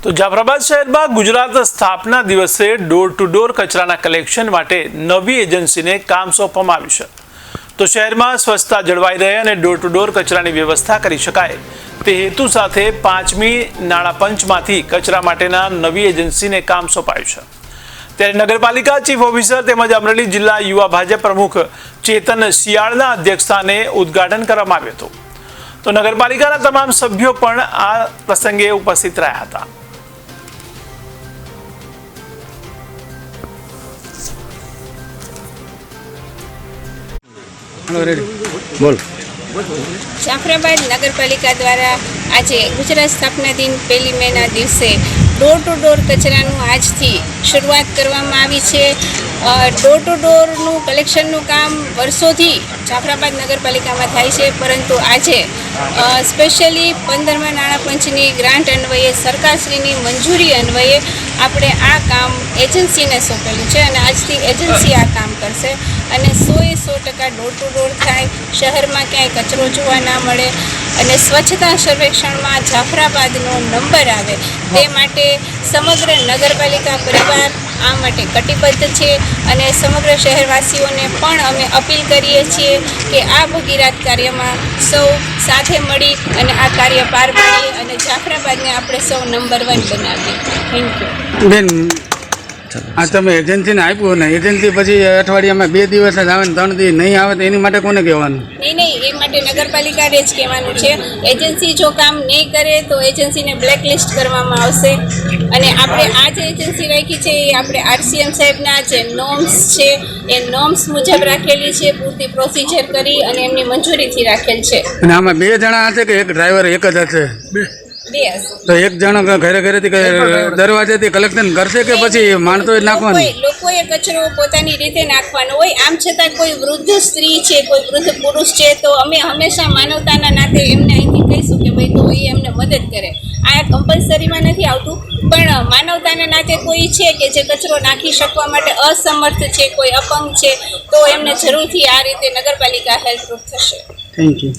તો જાફરાબાદ શહેરમાં ગુજરાત સ્થાપના દિવસે ડોર ટુ ડોર કચરાના કલેક્શન માટે નવી એજન્સીને કામ સોંપવામાં આવ્યું છે। તો શહેરમાં સ્વચ્છતા જળવાઈ રહે અને ડોર ટુ ડોર કચરાની વ્યવસ્થા કરી શકાય તે હેતુ સાથે 5મી નાણાં પંચમાંથી કચરા માટેના નવી એજન્સીને કામ સોંપાયું છે। ત્યારે નગરપાલિકા ચીફ ઓફિસર તેમજ અમરેલી જિલ્લા યુવા ભાજપ પ્રમુખ ચેતન શિયાળના અધ્યક્ષસ્થાને ઉદ્ઘાટન કરવામાં આવ્યું હતું। તો નગરપાલિકાના તમામ સભ્યો પણ આ પ્રસંગે ઉપસ્થિત રહ્યા હતા। જાફરાબાદ નગરપાલિકા દ્વારા આજે ગુજરાત સ્થાપના દિન 1 મેના દિવસે ડોર ટુ ડોર કચરાનું આજથી શરૂઆત કરવામાં આવી છે। ડોર ટુ ડોરનું કલેક્શનનું કામ વર્ષોથી જાફરાબાદ નગરપાલિકામાં થાય છે, પરંતુ આજે સ્પેશિયલી 15મા નાણાં પંચની ગ્રાન્ટ અન્વયે સરકારશ્રીની મંજૂરી અન્વયે આપણે આ કામ એજન્સીને સોંપેલું છે અને આજથી એજન્સી આ કામ કરશે અને 100% ડોર ટુ ડોર થાય, શહેરમાં ક્યાંય કચરો જોવા ના મળે અને સ્વચ્છતા સર્વેક્ષણમાં જાફરાબાદનો નંબર આવે તે માટે સમગ્ર નગરપાલિકા પરિવાર આ માટે કટિબદ્ધ છે અને સમગ્ર શહેરવાસીઓને પણ અમે અપીલ કરીએ છીએ કે આ ભગીરથ કાર્યમાં સૌ સાથે મળી અને આ કાર્ય પાર પાડીએ અને જાફરાબાદને આપણે સૌ નંબર 1 બનાવીએ। થેન્ક યુ બેન। આ તમે એજન્સીને આપ્યું ને એજન્સી પછી અઠવાડિયામાં 2 દિવસ જ આવે ને 3 દિવસ નહીં આવે તો એની માટે કોને કહેવાનું? નહીં, એ માટે નગરપાલિકાને જ કહેવાનું છે। એજન્સી જો કામ નહીં કરે તો એજન્સીને બ્લેકલિસ્ટ કરવામાં આવશે અને આપણે આ જે એજન્સી રાખી છે એ આપણે RCM સાહેબના જે નોર્મ્સ છે એ નોર્મ્સ મુજબ રાખેલી છે, પૂરતી પ્રોસિજર કરી અને એમની મંજૂરીથી રાખેલ છે। અને આમાં 2 જણા હશે કે એક ડ્રાઈવર એક જ હશે? તો એક જણો ઘરે ઘરેથી દરવાજેથી કલેક્શન કરશે કે પછી માણસો જ નાખવાનું? લોકોએ કચરો પોતાની રીતે નાખવાનો હોય। આમ છતાં કોઈ વૃદ્ધ સ્ત્રી છે, કોઈ વૃદ્ધ પુરુષ છે તો અમે હંમેશા માનવતાના નાતે એમને અહીંથી કહીશું કે ભાઈ તો એ એમને મદદ કરે। આ કમ્પલસરીમાં નથી આવતું, પણ માનવતાના નાતે કોઈ છે કે જે કચરો નાખી શકવા માટે અસમર્થ છે, કોઈ અપંગ છે, તો એમને જરૂરથી આ રીતે નગરપાલિકા હેલ્પરૂપ થશે। Thank you.